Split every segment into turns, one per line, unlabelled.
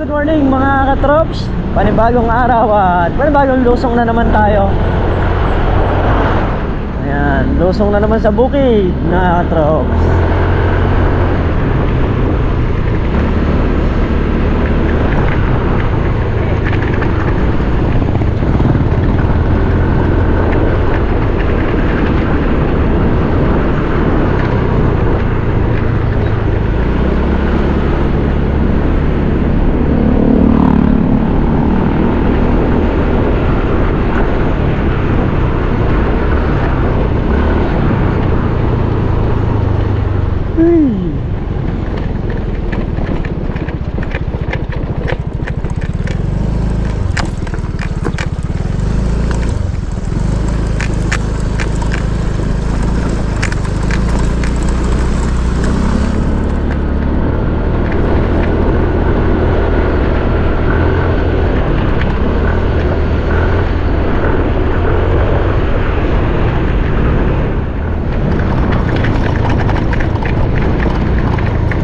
good morning mga katrops. Panibagong araw at panibagong lusong na naman tayo. Ayan, lusong na naman sa bukid mga katrops.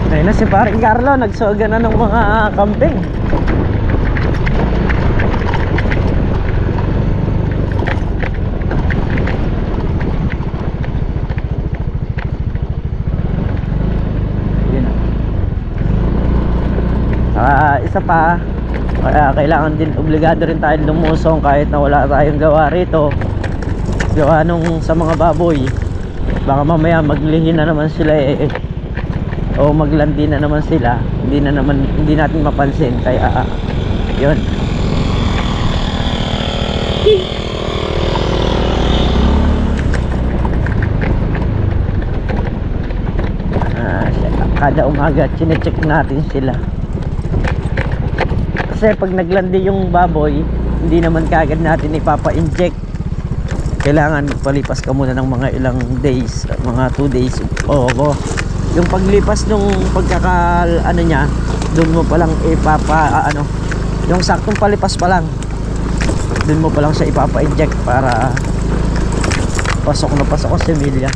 Ayun na si paring Carlo, nagsoga na ng mga camping. Ayun na. Isa pa, kaya kailangan din, obligado rin tayo lumusong kahit na wala tayong gawa rito. Gawa nung sa mga baboy, baka mamaya maglihi na naman sila o maglandi na naman sila, hindi natin mapansin, kaya yun. Kada umaga chinecheck natin sila, kasi pag naglandi yung baboy, hindi naman kagad natin ipapa-inject. Kailangan palipas ka muna ng mga ilang days, mga 2 days. Yung paglipas nung ano niya, doon mo pa lang yung saktong palipas pa lang, doon mo pa lang siya ipapa-inject para pasok na pasok ang semilya.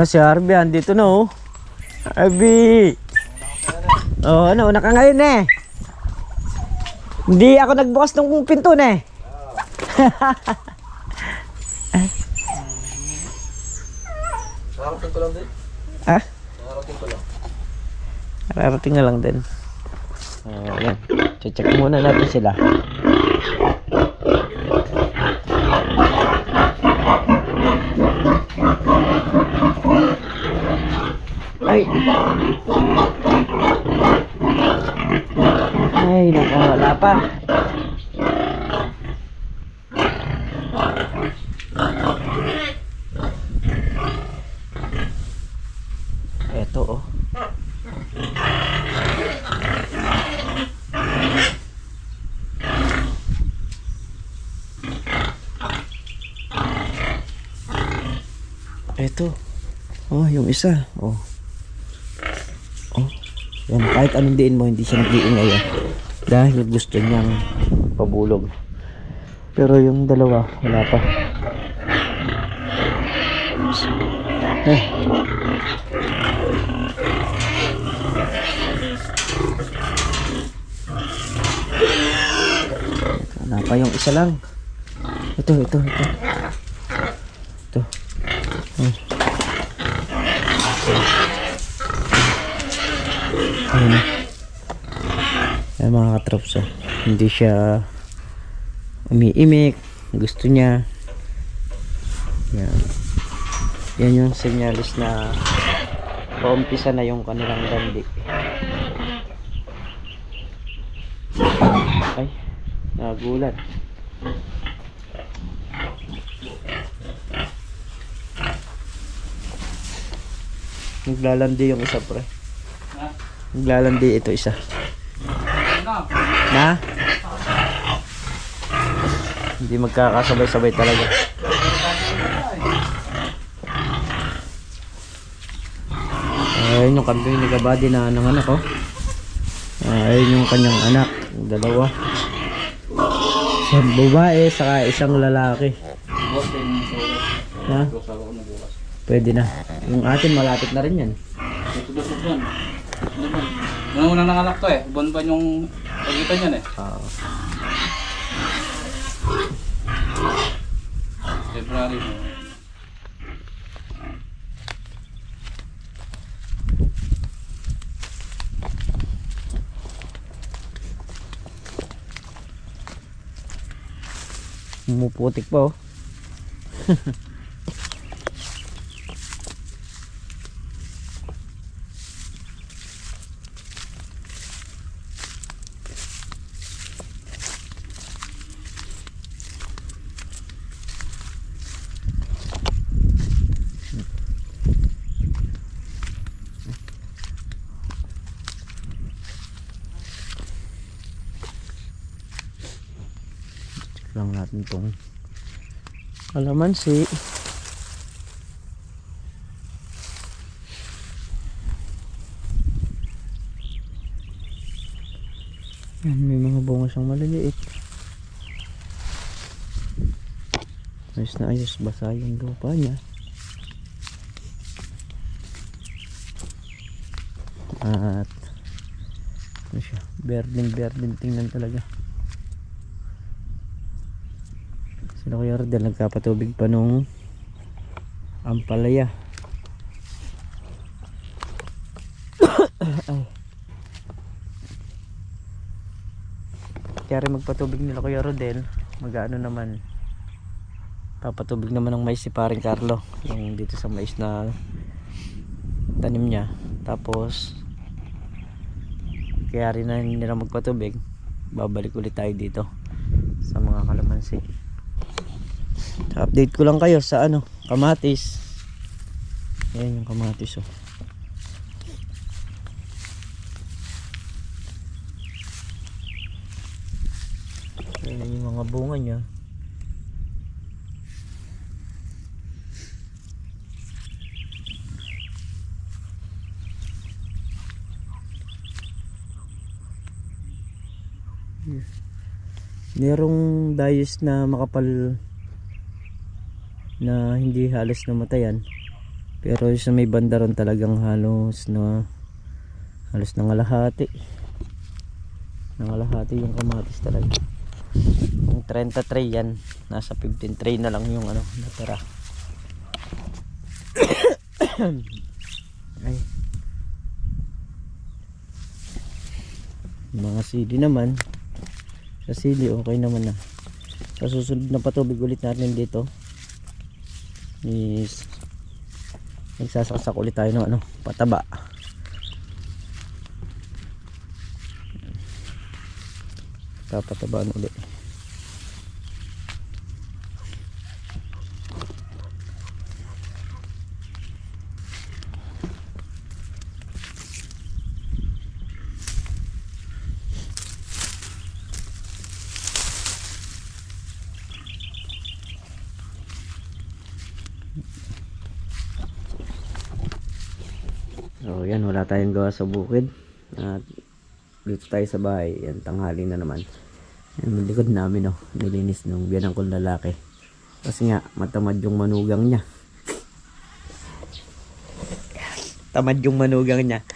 Si Harvey andito na oh. Harvey. Oh, ano, una ka ngayon eh. Hindi ako nagbukas ng pinto na eh.
Nakarating ko lang din.
Ha?
Nakarating ko lang.
Nakarating na lang din. Yan. Check muna natin sila. Ay, nakawala pa. Eto oh. Eto. Oh, yung isa. Oh. Yan, kahit anong diin mo, hindi siya nag-iingay dahil gusto niyang pabulog. Pero yung dalawa, wala pa. Wala pa yung isa lang. Ito. Ayan mga katrops, hindi siya umiimik, gusto niya. Yan yung senyalis na paumpisa na yung kanilang dandi. Ay, nagulat. Naglalandi yung isa pre. Naglalandi ito isa. Na? Hindi magkakasabay-sabay talaga. Ayan yung kambing ni Kabady na nanganak oh. Ayun yung kanyang anak, dalawa. Isang babae saka isang lalaki. Ha? Pwede na. Yung atin malapit na rin yan.
Nung unang nanganak to eh. Buwan yung pagitan yan eh. February mo.
Pumuputik pa oh. Lang natin tong kalamansi. Yan, may mga bunga siyang maliliit. Ayos na ayos, basa yung lupa niya. At ano siya, berdeng tingnan talaga. Sila Kuya Rodel nagkapatubig pa nung ampalaya. Kaya rin magpatubig nila Kuya Rodel, mag-ano naman, papatubig naman ng mais si paring Carlo yung dito sa mais na tanim niya. Tapos kaya rin na nila magpatubig, babalik ulit tayo dito sa mga kalamansi. Update ko lang kayo sa ano, kamatis. Ayan yung kamatis oh. Ayan yung mga bunga niya. Merong dayos na makapal na hindi halos namatayan, pero sa may banda ron talagang halos nangalahati yung kamatis talaga. Yung 30 tray yan, nasa 15 tray na lang yung ano natira. Ay, mga sili naman, sa sili okay naman na. Sa susunod na patubig ulit natin dito is nagsasaksak ulit tayo ng ano, pataba. Papatabaan ulit. So yan, wala tayong gawa sa bukid at dito tayo sa bahay. Yan, tanghali na naman. Yan, likod namin oh, nilinis nung biyanang kong lalaki kasi nga matamad yung manugang niya. Tamad yung manugang niya.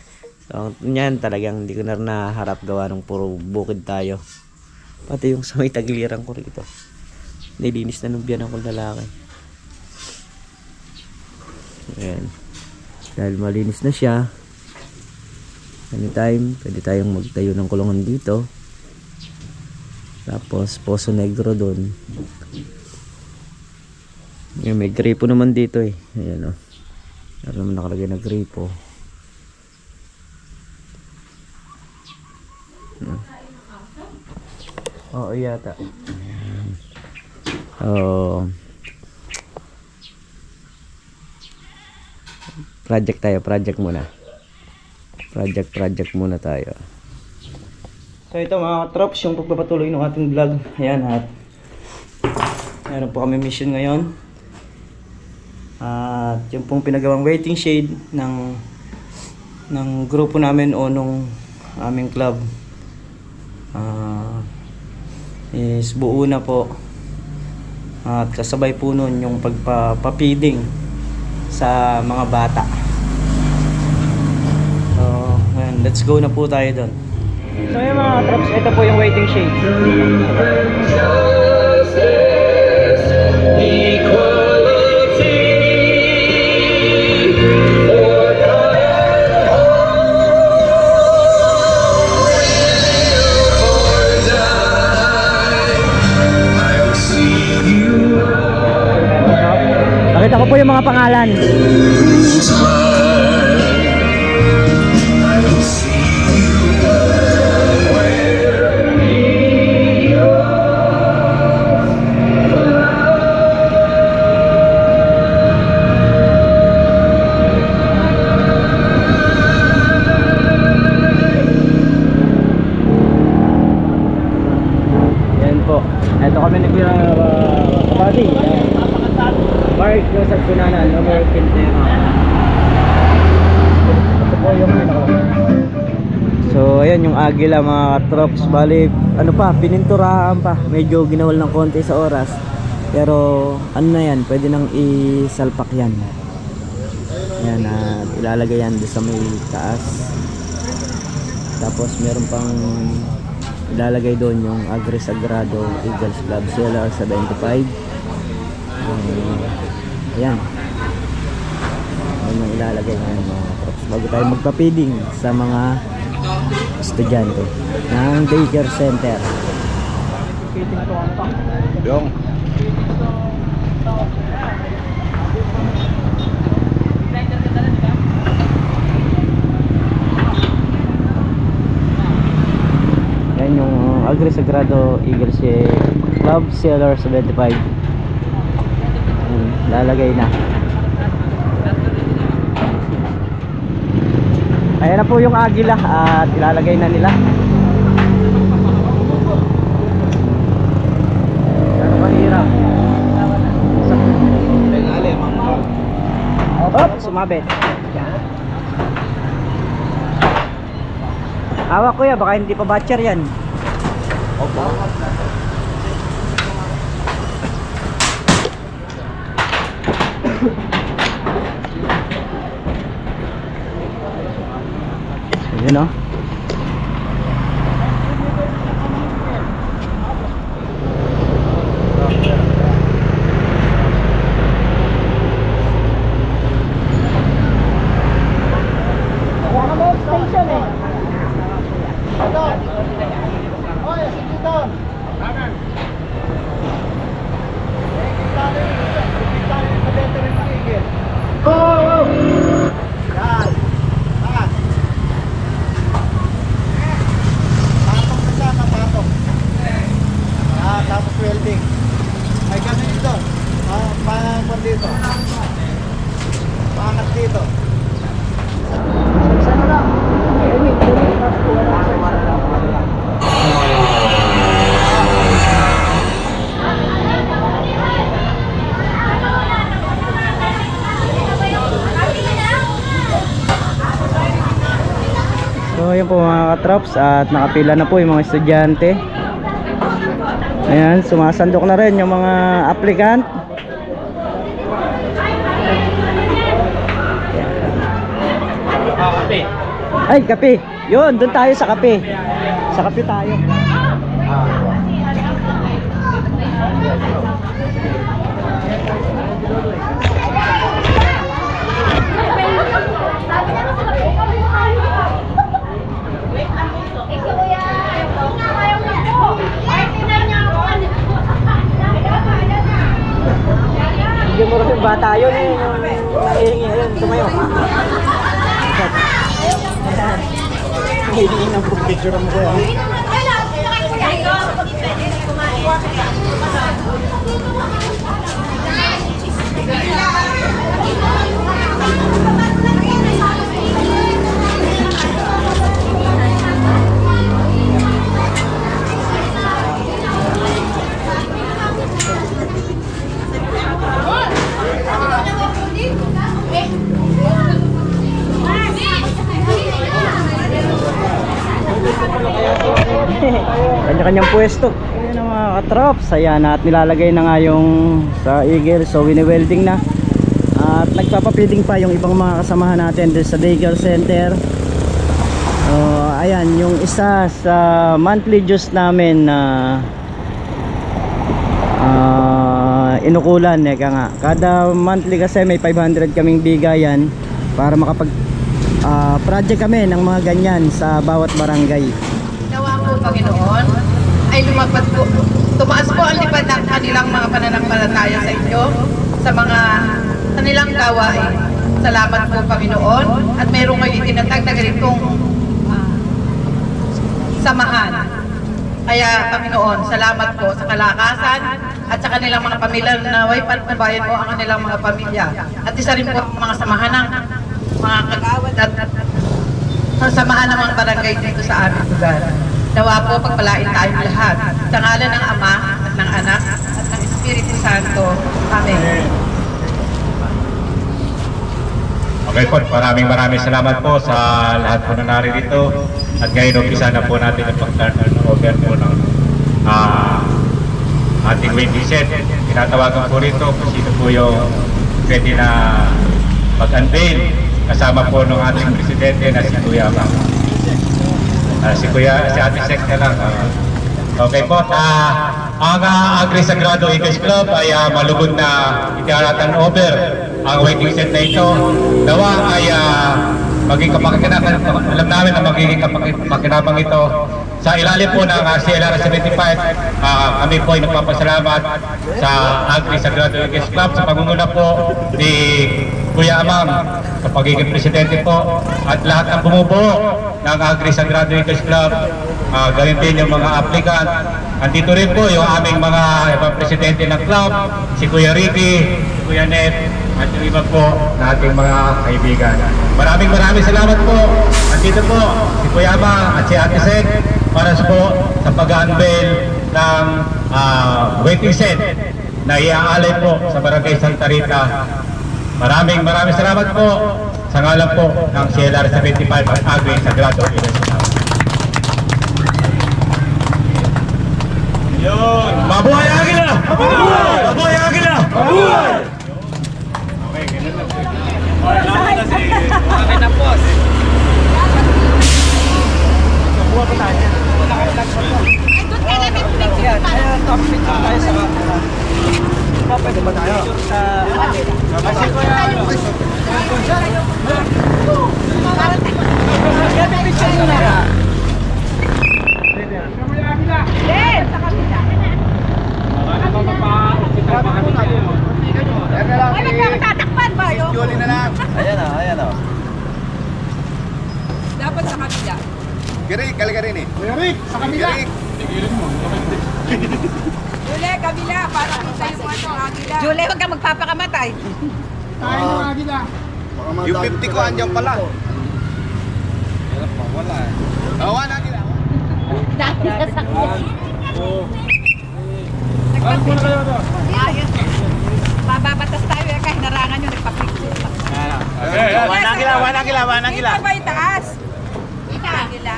So yan, talagang hindi ko na naharap gawa ng puro bukid tayo. Pati yung sa may taglirang ko rito nilinis na nung biyanang kong lalaki. Ayan, dahil malinis na siya, anytime pwede tayong magtayo ng kulungan dito. Tapos Poso Negro doon. Yung may gripo naman dito eh. Ayan o, meron naman nakalagay na gripo. Oo yata. Project muna. Project muna tayo. So ito mga trops, yung pagpapatuloy ng ating vlog. Ayan, at meron po kami mission ngayon. At yung pong pinagawang waiting shade ng ng grupo namin o nung aming club is buo na po. At kasabay po nun yung pagpapapiding sa mga bata. So, ayan, let's go na po tayo doon. So yung mga traps, ito po yung waiting shade. Pakita ko po yung mga pangalan. Yan po. Ito kami nagpira kabady. Mark Joseph Cunanan, number 15. Ito po yung So ayan yung Agila mga trops. Bali ano pa, pininturahan pa. Medyo ginawal ng konti sa oras. Pero ano na yan, pwede nang isalpak yan. Yan at ilalagay yan doon sa may taas. Tapos meron pang ilalagay doon yung Agri Sagrado Eagles Club Seller 75. Ayan. Ayan yung ilalagay ng mga props bago tayo magpa-feeding sa mga estudyante ng daycare center.
Yung.
Ayan yung Agri Sagrado Eagles Club Seller 75. Lalagay na. Ayan na po yung Agila at ilalagay na nila. Ano mahirap? Hop, sumabit. Hawak kuya, baka hindi pa batcher yan. Opo. Yun o.
Station eh. Ito. Oy, sige doon. Kanan. Oh! Yan. Taas. Patong na siya, patong. Tapos welding. May ganun dito. Pangan dito. Pangat dito. Sana lang.
So ayan po mga katrops at nakapila na po yung mga estudyante. Ayan, sumasandok na rin yung mga applicant.
Kape.
Ay, kape. Yun, doon tayo sa kape. Sa kape tayo. Hindi mo rin yung bata yun eh. Yung nahihingi yun. Tumayo. Hindi ng picture mo ko yan. kanya-kanyang pwesto. Ayan ang mga katrops. Ayan, at nilalagay na nga yung sa Eagle. So wini-welding na. At nagpapapiting pa yung ibang mga kasamahan natin dito sa Daycare Center. Ayan, yung isa sa monthly dues namin na inukulan. Nga. Kada monthly kasi may 500 kaming bigayan para makapag project kami ng mga ganyan sa bawat barangay.
Nawa po, Panginoon, ay lumapad po. Tumaas po ang lipad ng kanilang mga pananampalataya sa inyo, sa mga kanilang gawain. Salamat po, Panginoon, at meron kayo itinatag na ganitong samahan. Kaya, Panginoon, salamat po sa kalakasan at sa kanilang mga pamilya na way patnubayan po ang kanilang mga pamilya. At isa rin po ang mga samahan ng mga kagawad at samahan ng mga barangay dito sa aming lugar. Nawa po pagpalain tayong lahat. Sa ngalan ng Ama at ng Anak at ng Espiritu Santo. Amen.
Okay po, maraming salamat po sa lahat po na naririto. At ngayon, umpisa na po natin ang pag-turnover po ng ating waiting set. Tinatawagan po rito kung sino po yung pwede na mag-unveil. Kasama po ng ating presidente na si Kuya Mang. Si Ate Sek na lang. Okay po, ang Agri-Sagrado Eagles Club ay malugod na ikaratan over ang waiting set na ito. Nawa ay maging kapakinabangan, alam namin na magiging kapakinabangan ito. Sa ilalim po ng CLR 75, kami po ay nagpapasalamat sa Agri-Sagrado Eagles Club sa pangunguna po ni Kuya Amam sa pagiging presidente po at lahat ng bumubuo ng Agri-Sagrado Eagles Club. Galing din yung mga applicant. Andito rin po yung aming mga ibang presidente ng club, si Kuya Ricky, si Kuya Ned, at yung iba po na ating mga kaibigan. Maraming salamat po. Andito po si Kuya Ama at si Ate Sek para po sa pag-unveil ng waiting set na iaalay po sa Barangay Santa Rita. Maraming salamat po sa ngalan po ng CLR 75 at Agri-Sagrado Eagles Club. Yun! Mabuhay Agila! Mabuhay! Mabuhay Agila! Mabuhay! Okay, ganun lang. Okay na po. Buha pa tayo. Top picture tayo sa mga. Pwede ba tayo? Kasi ko yan. Picture mo na.
Jolly na lang.
Ayan o.
Dapat sa kabila.
Girik, kaliga rin eh. Girik, sa kabila. Girik.
Jule, kabila, para kita yung agila. Jule, huwag kang magpapakamatay.
Tayo ng agila. Yung 50 ko andyan pala. Wala eh. Awan agila.
Dahil sa sakit. Ayos. Mababatas tayo eh, kahit narangan nyo, nagpa-picture.
Wan agila.
Ito ba itaas? Agila.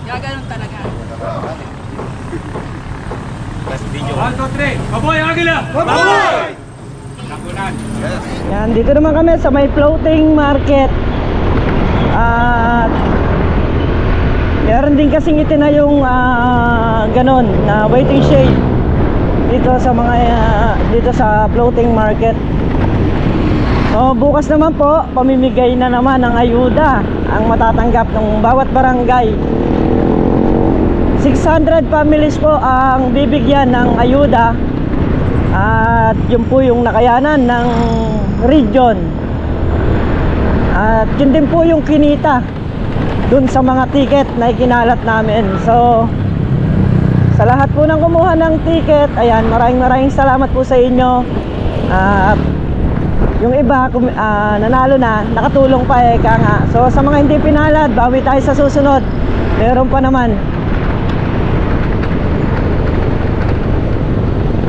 Gaganon talaga.
1, 2, 3! Mabuhay Agila! Mabuhay! Nakunan.
Yan, dito naman kami sa may floating market. At meron din kasing itinayong ganon na waiting shade dito sa mga dito sa floating market. Bukas naman po, pamimigay na naman ng ayuda ang matatanggap ng bawat barangay. 600 families po ang bibigyan ng ayuda. At yun po yung nakayanan ng region. At yun din po yung kinita dun sa mga ticket na ikinalat namin. So sa lahat po ng kumuha ng ticket, ayan, maraming salamat po sa inyo. Yung iba nanalo na, nakatulong pa nga. So sa mga hindi pinalad, bawi tayo sa susunod. Meron pa naman.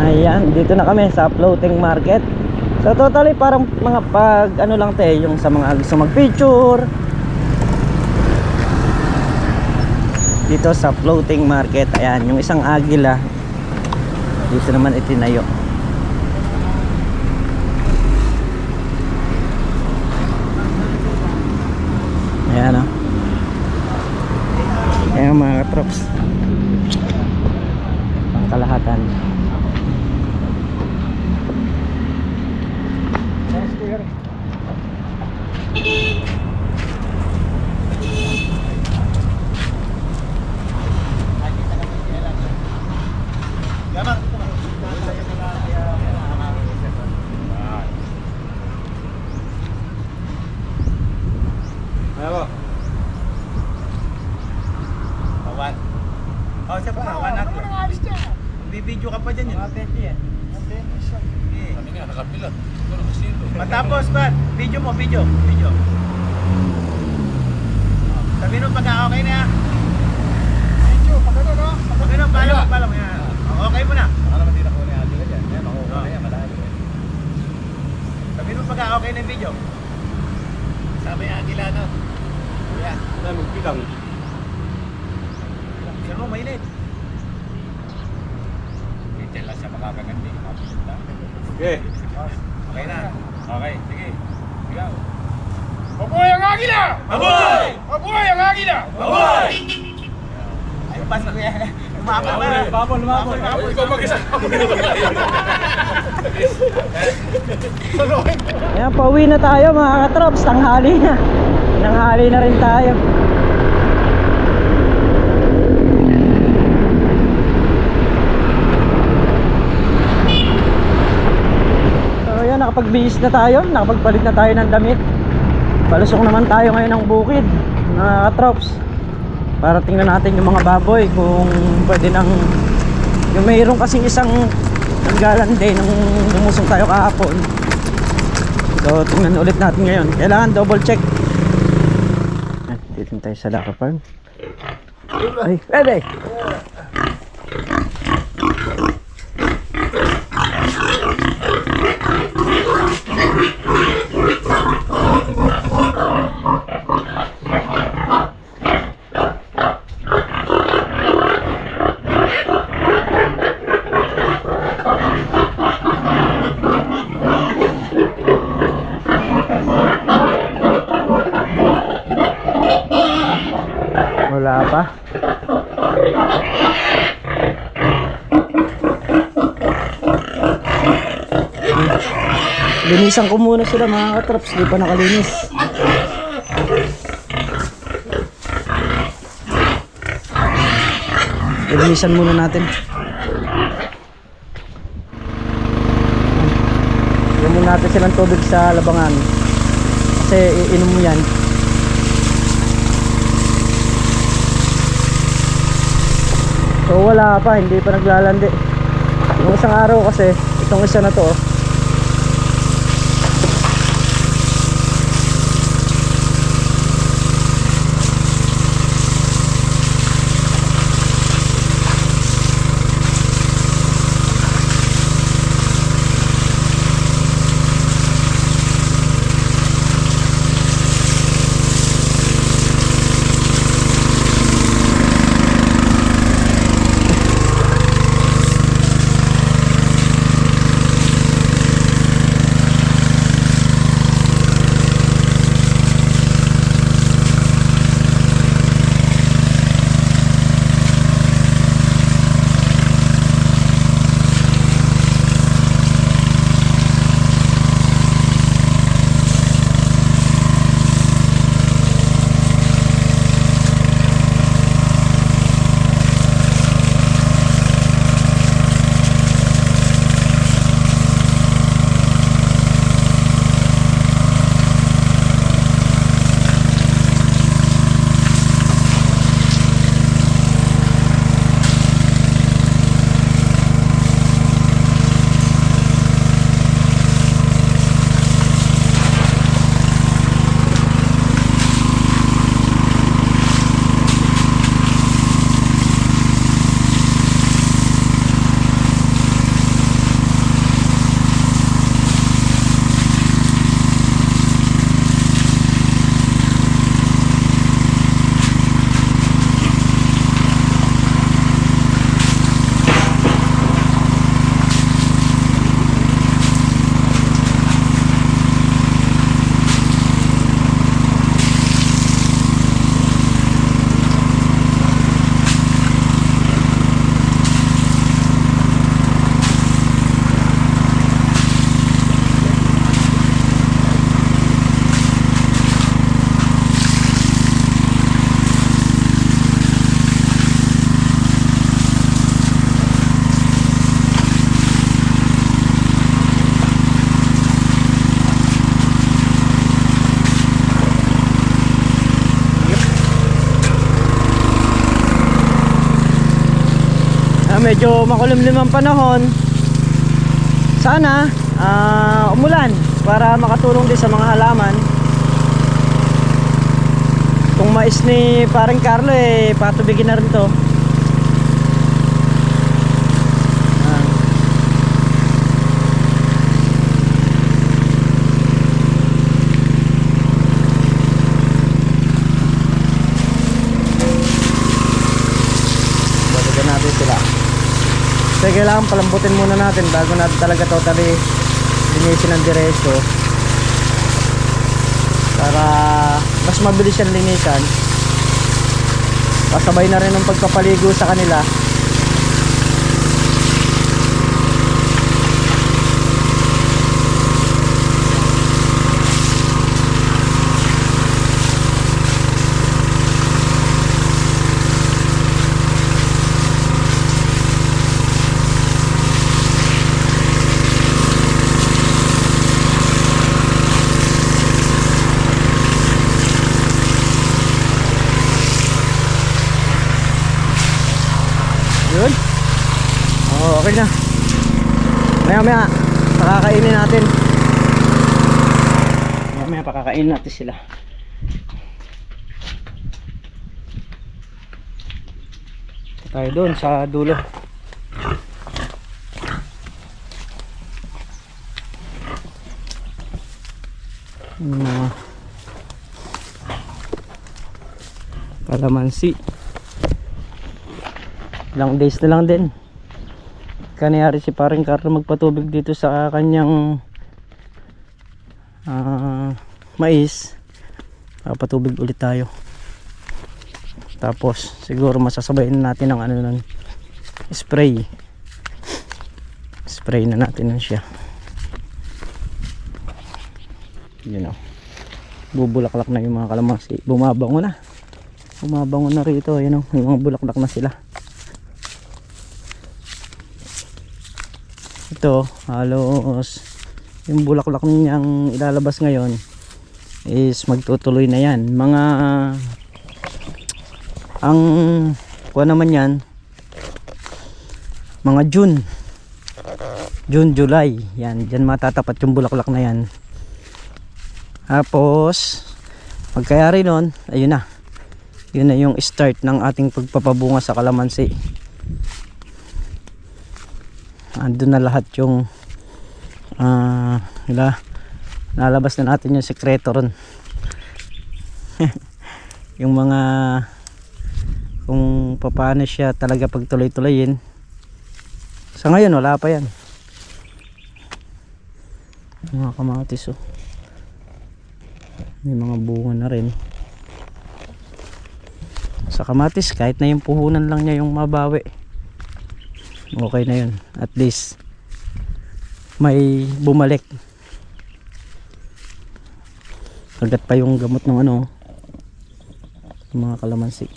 Ayan, dito na kami sa floating market. So totally parang mga pag ano lang te, yung sa mga gusto mag-picture. dito sa floating market. Ayan, yung isang agila dito naman itinayo. Ayan, oh. Ayan mga katrops, pangkalahatan.
Oh, siya pa, kawan ako. Bibidyo ka pa dyan yun.
Kami nga, nakapilat. Ito nakasito.
Matapos, Pat. Video mo, video. Video. Sabi nung pagka-okay na. Video, pagka no? Pagka no, pala mo yan. Okay mo na. Baka naman din ako na agila dyan. Yan, makukuha na yan, malalo. Sabi nung pagka-okay na yung video. Sabi yung agila, no? Kuya. Sabi magpilang. Sino mo, mainit. Hindi lang siya makakagandi. Okay. Okay na. Okay, sige. Sigaw.
Mabuhay ang agila!
Mabuhay!
Mabuhay ang agila!
Mabuhay! Ayun pa sa kuya. Lumabot na.
Lumabot.
Ikaw mag-isa.
Ayan, pauwi na tayo mga katrops. Tanghali na. Tanghali na rin tayo. So ayan, nakapagbihis na tayo. Nakapagpalit na tayo ng damit. Palusok naman tayo ngayon ng bukid mga katrops, para tingnan natin yung mga baboy kung pwede nang, yung mayroon kasing isang naglalande nung lumusong tayo kahapon. So tingnan ulit natin ngayon, kailangan double check. Dito tayo sa Laka Farm. Ay, pwede! Wala pa. Linisan ko muna sila mga katrops, di pa nakalinis. Linisan muna natin. Inom natin silang tubig sa labangan, kasi iinom mo yan. So wala pa, hindi pa naglalandi. Yung isang araw kasi, itong isa na to, oh. medyo makulimlim ang panahon. Sana umulan para makatulong din sa mga halaman. Itong mais ni parang Carlo patubigin na rin to. Balikan natin sila. Kasi kailangan palambutin muna natin bago natin talaga totally linisin ng diretso para mas mabilis yung linisan. Pasabay na rin ang pagpapaligo sa kanila. Yun. Oh, okay na. Maya pakakainin natin. Maya pakakainin natin sila. Tayo doon sa dulo. Kalamansi. Ilang days na lang din kaniyari si paring Carlo magpatubig dito sa kanyang mais. Patubig ulit tayo, tapos siguro masasabayin natin ng ano nun, spray na natin nun siya. Yun o, bubulaklak na yung mga kalamansi, bumabango na rito. Yun o, yung mga bulaklak na sila. Ito halos yung bulaklak niyang ilalabas ngayon is magtutuloy na yan. Mga ang kuha naman yan mga June, July yan, dyan matatapat yung bulaklak na yan. Tapos pagkayari nun, ayun na, yun na yung start ng ating pagpapabunga sa kalamansi. Andun na lahat yung nalabas na natin yung sekreto ron. Yung mga kung paano siya talaga pagtuloy-tuloyin. Sa ngayon wala pa yan. Mga kamatis oh, may mga bunga na rin sa kamatis. Kahit na yung puhunan lang niya yung mabawi, okay na yun. At least may bumalik. Agad pa yung gamot ng ano, mga kalamansi.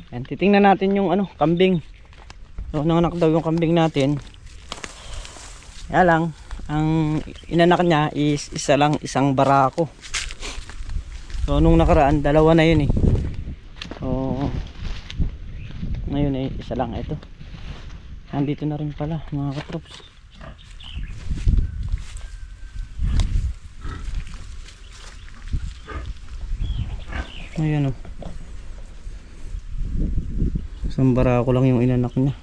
Yan, titingnan natin yung ano, kambing. So, nanganak daw yung kambing natin. Kaya lang ang inanak niya is isa lang, isang barako. So nung nakaraan dalawa na yun So ngayon isa lang. Ito nandito na rin pala mga katrops. Ayan isang barako lang yung inanak niya.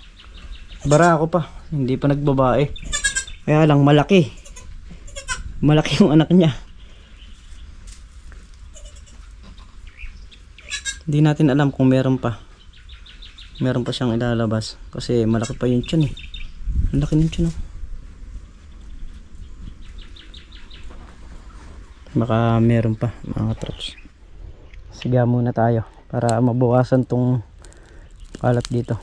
Barako pa, hindi pa nagbabae. Kaya lang malaki yung anak niya. Hindi natin alam kung meron pa siyang ilalabas kasi malaki pa yung tiyan ang laki ng tiyan baka meron pa mga traps. Siga muna tayo para mabawasan tong kalat dito.